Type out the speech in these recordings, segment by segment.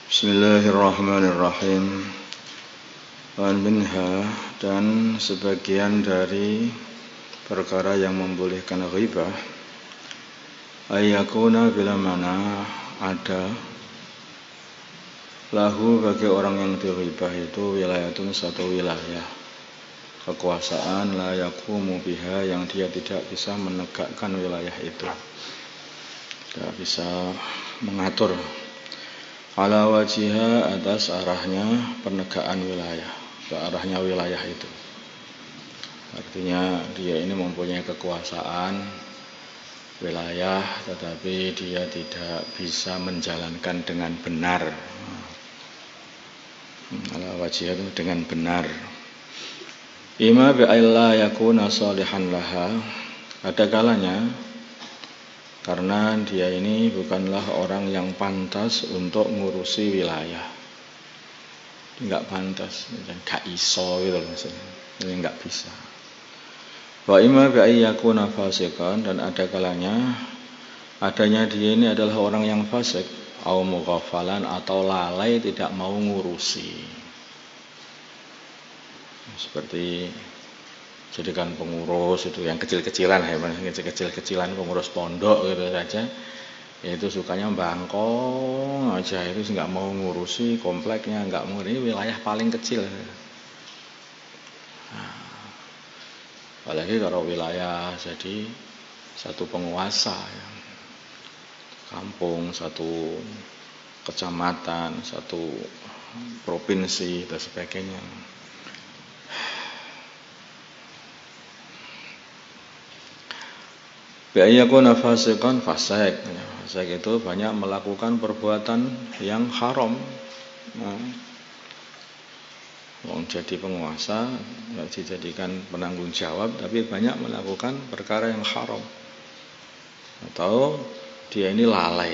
Bismillahirrahmanirrahim. Minha, dan sebagian dari perkara yang membolehkan ghibah, ayyakuna bila mana ada lahu bagi orang yang dighibah itu wilayatun satu wilayah, kekuasaan la yaqumu biha yang dia tidak bisa menegakkan wilayah itu, tidak bisa mengatur ala wajiha atas arahnya penegakan wilayah, ke arahnya wilayah itu. Artinya dia ini mempunyai kekuasaan wilayah tetapi dia tidak bisa menjalankan dengan benar. Ala wajiha itu dengan benar. Ima bi'alla yakuna salihan laha, ada kalanya karena dia ini bukanlah orang yang pantas untuk ngurusi wilayah, nggak pantas, nggak iso gitu maksudnya, ini nggak bisa. Wa imma bi ayyakuna fasikan, dan ada kalanya adanya dia ini adalah orang yang fasik, au mughaffalan, atau lalai tidak mau ngurusi, seperti jadikan pengurus itu yang kecil-kecilan, kecil-kecilan pengurus pondok gitu saja, itu sukanya bangkong aja, itu nggak mau ngurusi kompleknya, nggak mau, ini wilayah paling kecil. Nah, apalagi kalau wilayah jadi satu penguasa, ya, kampung, satu kecamatan, satu provinsi dan sebagainya. Bi'ayyakuna fasikan, fasik itu banyak melakukan perbuatan yang haram. Jadi penguasa nggak dijadikan penanggung jawab, tapi banyak melakukan perkara yang haram, atau dia ini lalai.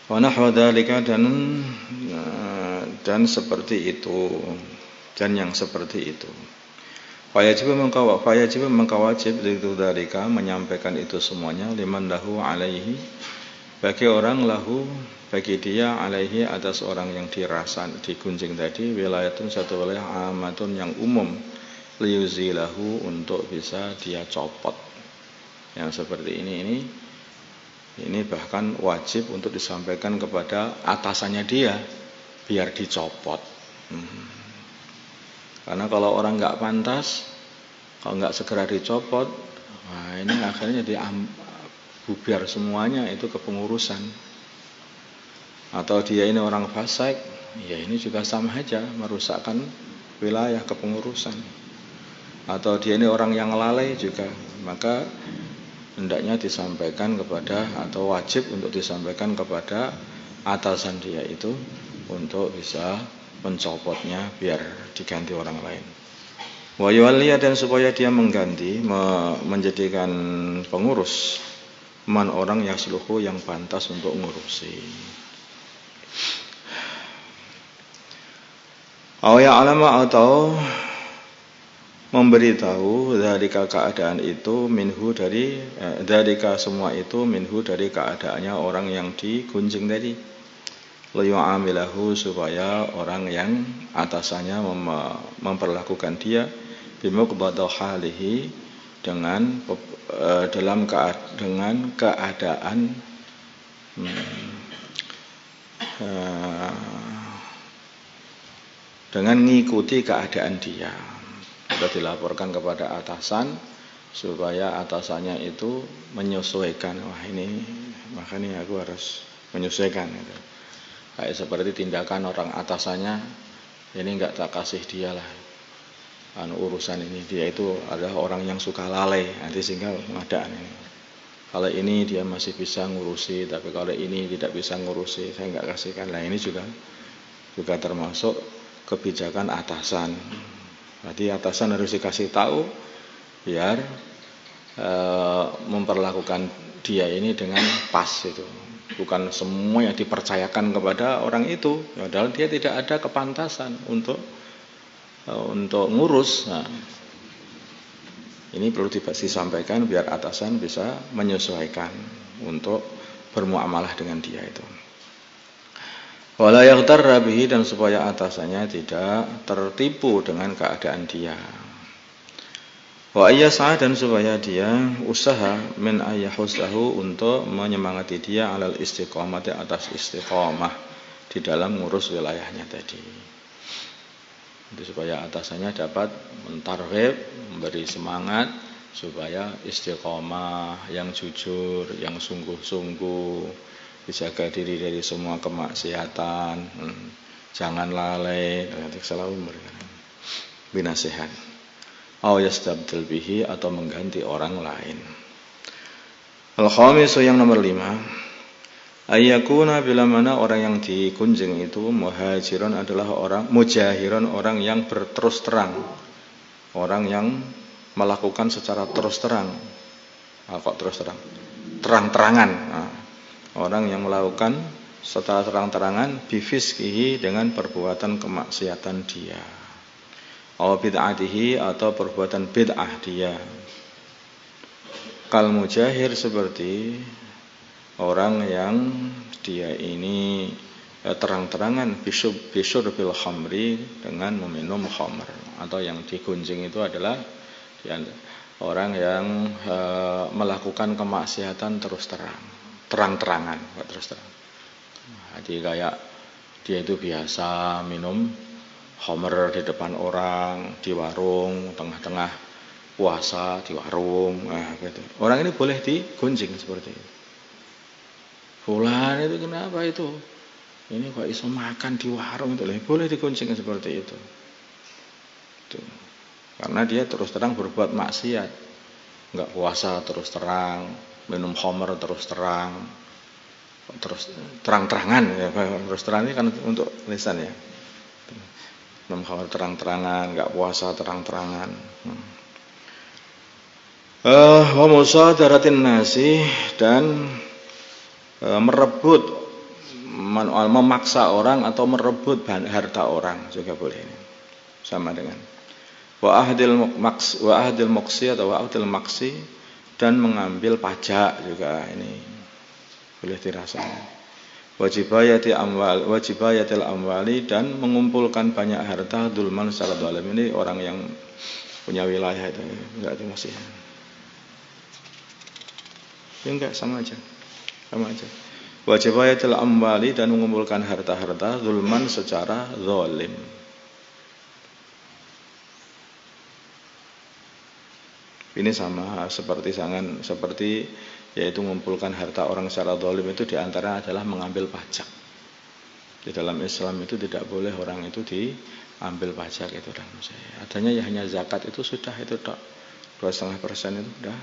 Wa nahwa dzalika, dan seperti itu, dan yang seperti itu. Fayajib mengkawajib itu dalika, menyampaikan itu semuanya, liman lahu alaihi, bagi orang lahu, bagi dia alaihi, atas orang yang dirasa digunjing tadi, wilayatun satu wilayah amatun yang umum, liyuzilahu, untuk bisa dia copot. Yang seperti ini bahkan wajib untuk disampaikan kepada atasannya dia biar dicopot. Karena kalau orang nggak pantas, kalau nggak segera dicopot, nah ini akhirnya bubar semuanya itu kepengurusan. Atau dia ini orang fasik, ya ini juga sama aja merusakkan wilayah kepengurusan. Atau dia ini orang yang lalai juga, maka hendaknya disampaikan kepada, atau wajib untuk disampaikan kepada atasan dia itu untuk bisa mencopotnya biar diganti orang lain. Wa yuwalliya, dan supaya dia mengganti, menjadikan pengurus, man orang yasluhu, yang pantas untuk ngurusi. Aw ya'lama, atau memberitahu dzalika, keadaan itu, minhu, dari dzalika, semua itu, minhu, dari keadaannya orang yang digunjing tadi, liyu'amilahu, supaya orang yang atasannya memperlakukan dia bimuqtada halihi, dengan keadaan dengan mengikuti keadaan dia. Sudah dilaporkan kepada atasan supaya atasannya itu menyesuaikan. Wah ini makanya aku harus menyesuaikan gitu. Kayak seperti tindakan orang atasannya, ini enggak tak kasih dia lah urusan ini, dia itu adalah orang yang suka lalai, nanti sehingga pengadaan ini. Kalau ini dia masih bisa ngurusi, tapi kalau ini tidak bisa ngurusi, saya enggak kasihkan. Nah ini juga termasuk kebijakan atasan. Berarti atasan harus dikasih tahu biar memperlakukan dia ini dengan pas itu. Bukan semua yang dipercayakan kepada orang itu, padahal dia tidak ada kepantasan untuk ngurus. Nah, ini perlu disampaikan biar atasan bisa menyesuaikan untuk bermuamalah dengan dia itu. Wala yaghtarra bihi, dan supaya atasannya tidak tertipu dengan keadaan dia. Wa ayyas'a, dan supaya dia usaha min ayyahusahu, untuk menyemangati dia alal istiqomah, atas istiqomah di dalam ngurus wilayahnya tadi. Itu supaya atasannya dapat mentarghib, memberi semangat supaya istiqomah, yang jujur, yang sungguh-sungguh, dijaga diri dari semua kemaksiatan, jangan lalai, selalu memberikan binasihat. Aw yastabdil bihi, atau mengganti orang lain. Al-khamisu, yang nomor 5, ayyakuna, bila mana orang yang dikunjing itu muhajiron, adalah orang mujahiron, orang yang berterus terang, orang yang melakukan secara terus terang. Kok terus terang? Terang-terangan. Orang yang melakukan secara terang-terangan bifiskihi, dengan perbuatan kemaksiatan dia, atau bid'atihi, atau perbuatan bid'ah dia. Kal mujahir, seperti orang yang dia ini terang-terangan bisyur bil khamri, dengan meminum khamr. Atau yang digunjing itu adalah orang yang melakukan kemaksiatan terus terang-terangan, terus terang. Jadi kayak dia itu biasa minum khamr di depan orang, di warung, tengah-tengah puasa di warung, gitu. Orang ini boleh digunjing seperti itu. Fulan itu kenapa itu? Ini kok iso makan di warung itu, boleh digunjing seperti itu. Tuh. Karena dia terus terang berbuat maksiat, enggak puasa terus terang, minum khamr terus terang-terangan, ya. Terus terang ini kan untuk lisan, ya. Minum khamr terang-terangan, enggak puasa terang-terangan. Wa musadaratin nasi, dan merebut, memaksa orang atau merebut harta orang juga boleh ini. Sama dengan wa ahdil muqsi atau wa ahdil maksi, dan mengambil pajak juga ini boleh dirasakan. Wajibayatil amwali, dan mengumpulkan banyak harta dzulman secara zalim. Ini orang yang punya wilayah itu, enggak itu masih. Ya enggak, sama aja. Wajibayatil amwali, dan mengumpulkan harta-harta dzulman secara zalim. Ini sama seperti yaitu mengumpulkan harta orang secara zalim, itu diantara adalah mengambil pajak. Di dalam Islam itu tidak boleh orang itu diambil pajak itu. Adanya ya hanya zakat, itu sudah, itu 2,5% itu sudah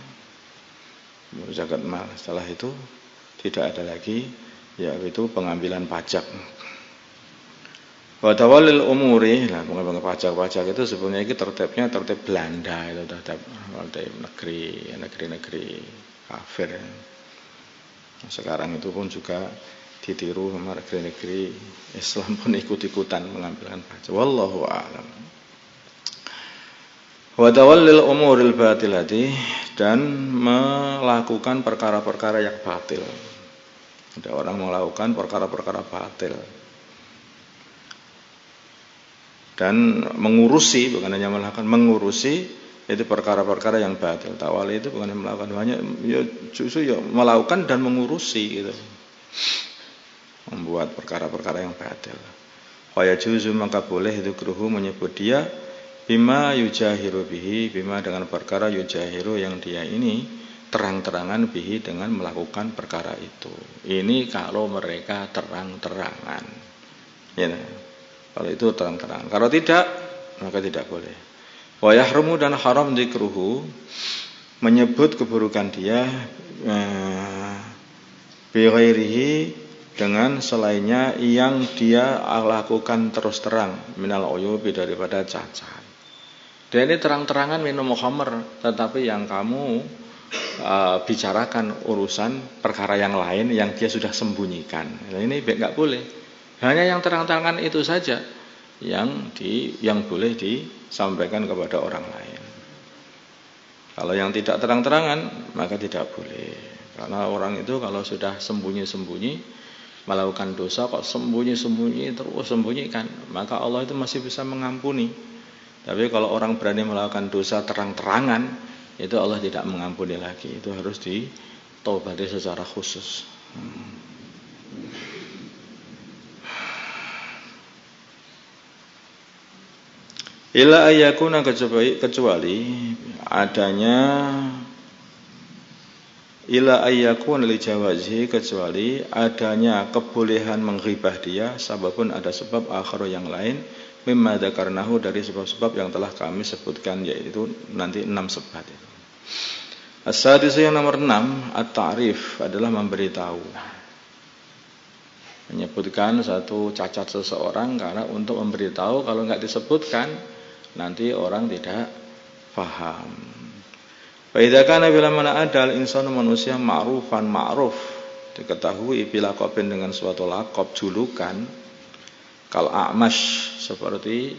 zakat mal. Setelah itu tidak ada lagi, yaitu pengambilan pajak. Wa tawallil umuri, pengambilan pajak itu sebenarnya tertibnya tertib Belanda, itu tertib negeri kafir. Sekarang itu pun juga ditiru sama negeri-negeri Islam pun ikut-ikutan mengambilkan pajak. Wallahu a'lam. Wa tawallil umuril batilati, dan melakukan perkara-perkara yang batil. Ada orang melakukan perkara-perkara batil dan mengurusi, bukan hanya melakukan, mengurusi itu perkara-perkara yang batil. Tawali itu bukan hanya melakukan, banyak, ya justru ya melakukan dan mengurusi gitu. Membuat perkara-perkara yang batil. Wa yajuzu, maka boleh itu kruhu menyebut dia bima yujahiru bihi, bima dengan perkara yujahiru yang dia ini terang-terangan bihi, dengan melakukan perkara itu. Ini kalau mereka terang-terangan. Ya. Kalau itu terang-terangan. Kalau tidak, maka tidak boleh. Wa yahrumu, dan haram dzikruhu, menyebut keburukan dia bi ghairihi, dengan selainnya yang dia lakukan terus terang, minal uyubi, daripada cacat. Dia ini terang-terangan minum khamr, tetapi yang kamu bicarakan urusan perkara yang lain yang dia sudah sembunyikan. Nah, ini enggak boleh. Hanya yang terang-terangan itu saja yang boleh disampaikan kepada orang lain. Kalau yang tidak terang-terangan, maka tidak boleh. Karena orang itu kalau sudah sembunyi-sembunyi melakukan dosa, kok sembunyi-sembunyi terus sembunyikan, maka Allah itu masih bisa mengampuni. Tapi kalau orang berani melakukan dosa terang-terangan, itu Allah tidak mengampuni lagi. Itu harus ditaubati secara khusus. Ila ayyakuna, kecuali adanya, ila ayyakuna li jawazi, kecuali adanya kebolehan menghibah dia, sababun ada sebab akhar yang lain, mimma dzakarnahu, dari sebab-sebab yang telah kami sebutkan, yaitu nanti 6 sebab itu. As-sadis, yang nomor 6, at-ta'rif, adalah memberitahu. Menyebutkan satu cacat seseorang karena untuk memberitahu, kalau enggak disebutkan nanti orang tidak paham. Fa idza kana bila mana adal insanu, manusia ma'rufan, ma'ruf, diketahui bila qobin dengan suatu laqab, julukan, kal a'mash, seperti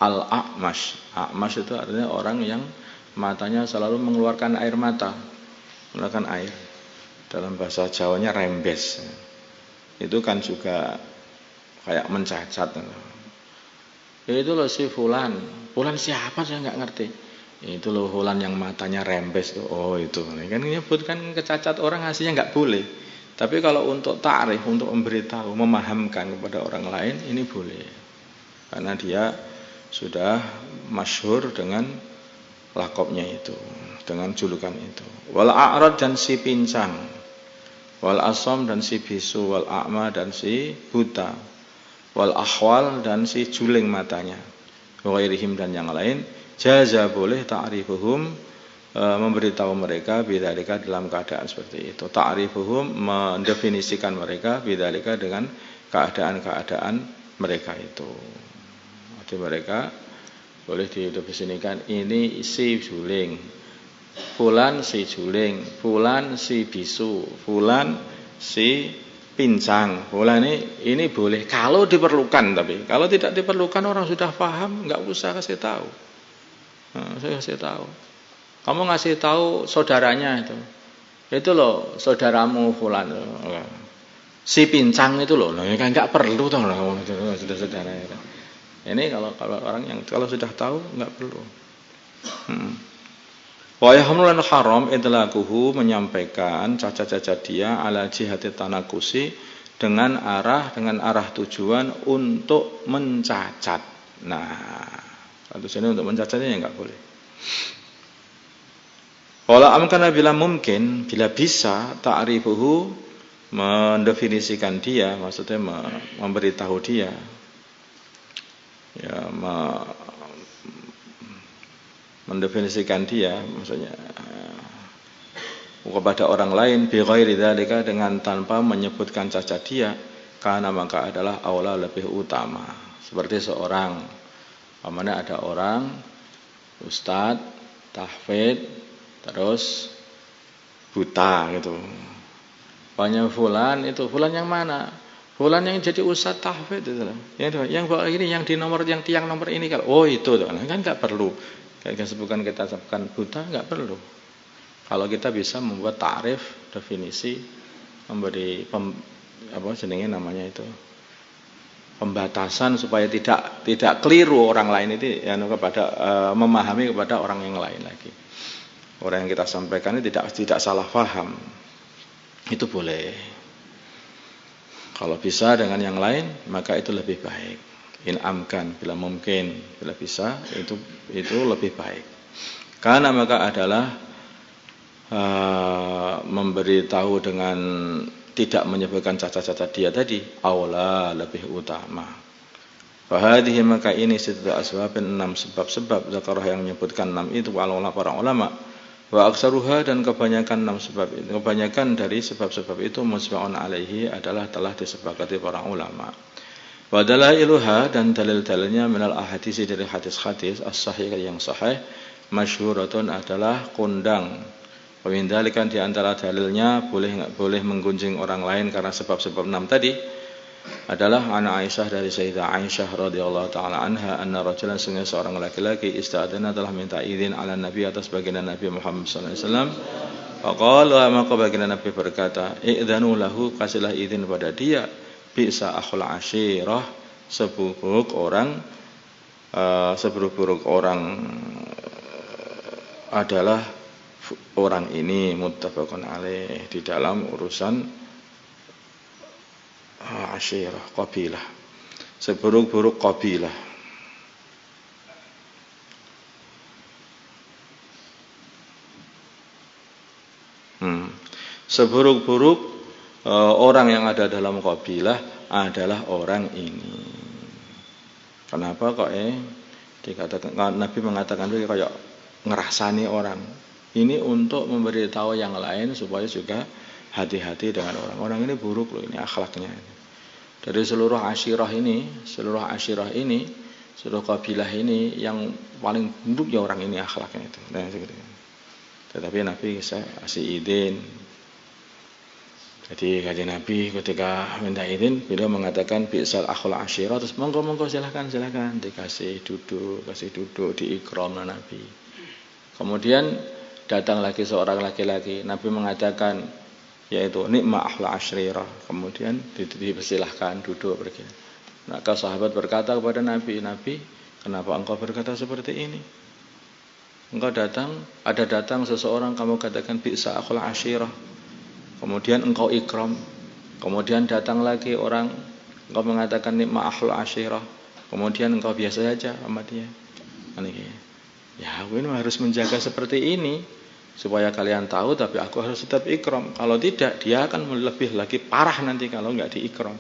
al-a'mash. A'mash itu artinya orang yang matanya selalu mengeluarkan air mata, mengeluarkan air. Dalam bahasa Jawanya rembes. Itu kan juga kayak mencacat. Itu loh si fulan. Fulan siapa saya nggak ngerti. Itu loh fulan yang matanya rembes tuh. Oh itu. Kan menyebutkan kecacat orang aslinya nggak boleh. Tapi kalau untuk ta'rif, untuk memberitahu, memahamkan kepada orang lain, ini boleh. Karena dia sudah masyhur dengan lakopnya itu, dengan julukan itu. Wal a'rad, dan si pincang. Wal asom, dan si bisu. Wal a'ma, dan si buta. Wal ahwal, dan si juling matanya. Wa ghairihim, dan yang lain. Jaza, boleh ta'rifuhum, memberitahu mereka bidzalika, dalam keadaan seperti itu. Ta'rifuhum, mendefinisikan mereka bidzalika, dengan keadaan-keadaan mereka itu. Jadi mereka boleh didefinisikan, ini si juling, fulan si juling, fulan si bisu, fulan si pincang, fulan ini boleh kalau diperlukan. Tapi kalau tidak diperlukan, orang sudah paham, nggak usah kasih tahu. Saya kasih tahu. Kamu ngasih tahu saudaranya itu loh, saudaramu fulan, si pincang itu loh, kan nggak perlu toh sudah saudara. Ini kalau orang yang kalau sudah tahu nggak perlu. Wa yahmulul haram idlaquhu, menyampaikan cacat-cacat dia ala jihati tanakusi, dengan arah tujuan untuk mencacat. Nah, tujuannya untuk mencacatnya ya enggak boleh. Wala amkana, bila mungkin, bila bisa, ta'rifuhu, mendefinisikan dia, maksudnya memberitahu dia, ya, mendefinisikan dia, maksudnya kepada orang lain, bi ghairi dzalika, dengan tanpa menyebutkan cacat dia, karena maka adalah aula, lebih utama. Seperti seorang, mana ada orang ustadz tahfidz terus buta gitu. Banyak fulan, itu fulan yang mana? Fulan yang jadi ustadz tahfidz itu. Yang ini, yang di nomor, yang tiang nomor ini, kalau oh itu kan enggak perlu. Kita sebutkan buta, enggak perlu. Kalau kita bisa membuat ta'rif, definisi, memberi namanya itu, pembatasan supaya tidak keliru orang lain itu, ya, kepada memahami kepada orang yang lain lagi. Orang yang kita sampaikan ini tidak salah paham. Itu boleh. Kalau bisa dengan yang lain, maka itu lebih baik. In amkan, bila mungkin, bila bisa, itu lebih baik. Karena maka adalah memberitahu dengan tidak menyebutkan cacat-cacat dia tadi, aula, lebih utama. Fahadihi, maka ini situ asbabin, 6 sebab-sebab zakarah, yang menyebutkan 6 itu para ulama. Wa aksaruha, dan kebanyakan 6 sebab itu, kebanyakan dari sebab-sebab itu musba'un alaihi, adalah telah disepakati para ulama. Wa dalailuha, dan dalil-dalilnya minal ahadisi, dari hadis-hadis as-sahih, yang sahih, masyhuratun, adalah kondang. Pemindalikan di antara dalilnya boleh menggunjing orang lain karena sebab-sebab 6 tadi adalah ana Aisyah, dari Sayyidah Aisyah radhiyallahu taala anha, anna rajulan, sungguh seorang laki-laki, ista'adzana, telah minta izin ala Nabi, atas baginda Nabi Muhammad sallallahu alaihi wasallam, Faqala maka baginda Nabi berkata, "Idzanu lahu, kasihlah izin pada dia, bisa akhul ashirah, seburuk-buruk orang adalah orang ini, muttafaqun alaih, di dalam urusan ashirah, qabilah, seburuk-buruk qabilah." Seburuk-buruk orang yang ada dalam qabilah adalah orang ini. Kenapa kok dikatakan, Nabi mengatakan itu kayak ngerasani orang. Ini untuk memberitahu yang lain supaya juga hati-hati dengan orang-orang ini buruk loh, ini akhlaknya. Dari seluruh asyirah ini, seluruh qabilah ini yang paling buruk ya orang ini akhlaknya itu. Nah, seperti itu. Tetapi Nabi saya kasih izin. Jadi kajian Nabi ketika minta izin, beliau mengatakan bi'sal akhul asyirah, terus monggo silakan dikasih duduk, diikram Nabi. Kemudian datang lagi seorang laki-laki, Nabi mengatakan yaitu nikma akhul asyirah, kemudian dipersilahkan duduk pergi. Maka sahabat berkata kepada Nabi, kenapa engkau berkata seperti ini? Engkau datang seseorang, kamu katakan bi'sa akhul asyirah, kemudian engkau ikram, kemudian datang lagi orang, engkau mengatakan nikma ahlul asyirah, kemudian engkau biasa saja sama dia. Ya, aku ini harus menjaga seperti ini supaya kalian tahu, tapi aku harus tetap ikram. Kalau tidak, dia akan lebih lagi parah nanti kalau enggak diikram.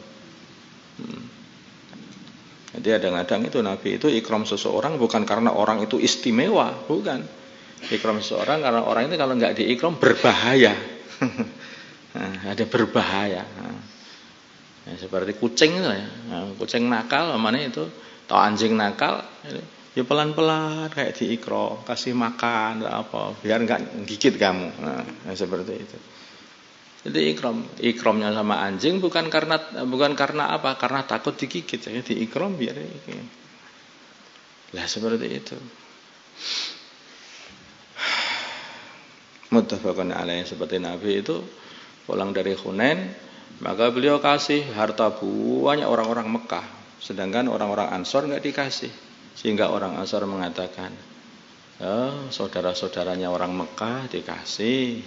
Jadi kadang-kadang itu Nabi itu ikram seseorang bukan karena orang itu istimewa, bukan. Ikram seseorang karena orang itu kalau enggak diikram berbahaya. Ada berbahaya. Seperti kucing itu ya. Kucing nakal mana itu, atau anjing nakal, ya pelan-pelan kayak diikram, kasih makan apa, biar enggak gigit kamu. Seperti itu. Jadi ikramnya sama anjing bukan karena apa? Karena takut digigit, jadi diikram biar ini. Lah seperti itu. Muttafaqun alaih, seperti Nabi itu pulang dari Hunain, maka beliau kasih harta banyak orang-orang Mekah, sedangkan orang-orang Ansor enggak dikasih. Sehingga orang Ansor mengatakan, saudara-saudaranya orang Mekah dikasih,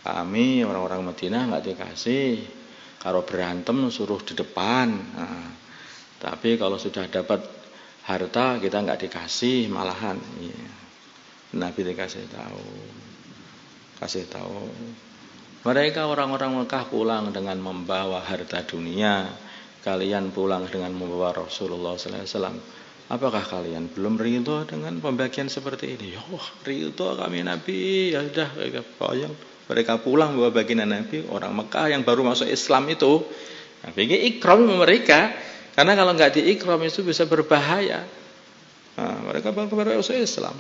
kami orang-orang Madinah enggak dikasih. Kalau berantem suruh di depan. Tapi kalau sudah dapat harta kita enggak dikasih malahan. Nabi dikasih tahu. Mereka orang-orang Mekah pulang dengan membawa harta dunia, kalian pulang dengan membawa Rasulullah SAW. Apakah kalian belum ridho dengan pembagian seperti ini? Ridho kami Nabi. Ya sudah, mereka pulang bawa bagian Nabi. Orang Mekah yang baru masuk Islam itu, Nabi ikram mereka, karena kalau nggak diikram itu bisa berbahaya. Mereka baru masuk Islam.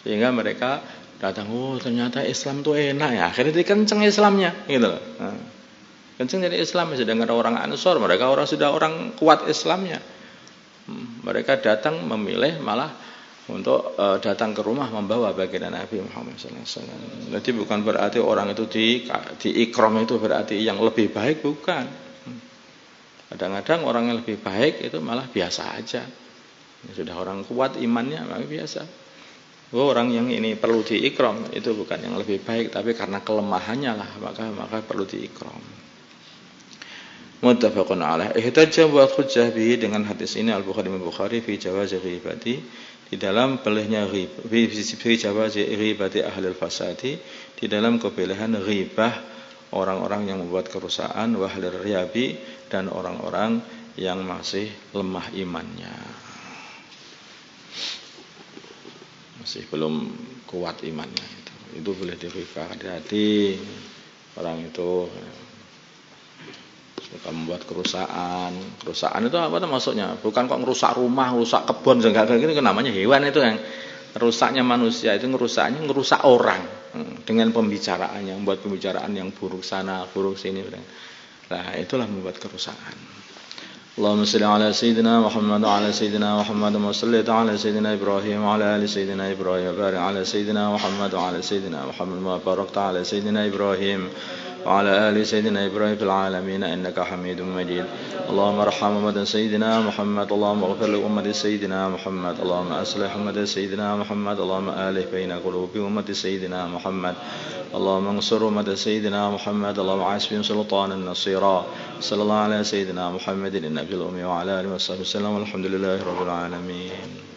Sehingga mereka datang, ternyata Islam tuh enak ya. Akhirnya dikenceng Islamnya, gitu loh. Kenceng dari Islam, sedangkan orang Ansor, mereka sudah orang kuat Islamnya. Mereka datang memilih malah untuk datang ke rumah membawa baginda Nabi Muhammad SAW. Jadi bukan berarti orang itu diikram itu berarti yang lebih baik, bukan. Kadang-kadang orang yang lebih baik itu malah biasa aja. Sudah orang kuat imannya, maka biasa. Orang yang ini perlu diikram itu bukan yang lebih baik, tapi karena kelemahannya lah maka perlu diikram. Muttafaqun alaih. Ihtajja wa hujjah bihi, dengan hadis ini Al-Bukhari fi jawazi ghibati, di dalam bolehnya fi jawazi ghibati ahli al-fasadi, di dalam kebolehan ghibah orang-orang yang membuat kerusakan, wa ahli riyabi, dan orang-orang yang masih lemah imannya. Masih belum kuat imannya itu boleh diribah. Hati-hati orang itu suka membuat kerusakan itu apa tuh maksudnya? Bukan kok ngerusak rumah, ngerusak kebun, enggak gini, namanya hewan itu yang rusaknya manusia, itu ngerusak orang dengan pembicaraannya, membuat pembicaraan yang buruk sana buruk sini. Nah itulah membuat kerusakan. اللهم صل على سيدنا محمد وعلى سيدنا محمد وصليت على سيدنا إبراهيم وعلى آل سيدنا إبراهيم وبارك على سيدنا محمد وعلى سيدنا محمد وباركت على سيدنا إبراهيم وعلى آل سيدنا إبراهيم في العالمين إنك حميد مجيد. اللهم ارحم أمة سيدنا محمد، اللهم اغفر لأمة سيدنا محمد، اللهم أصلح أمة سيدنا محمد، اللهم آلف بين قلوب أمة سيدنا محمد، اللهم انصر أمة سيدنا محمد، اللهم عاصم سلطانا نصيرا. صلى الله على سيدنا محمد النبي الأمي وعلى آله وصحبه وسلم والحمد لله رب العالمين.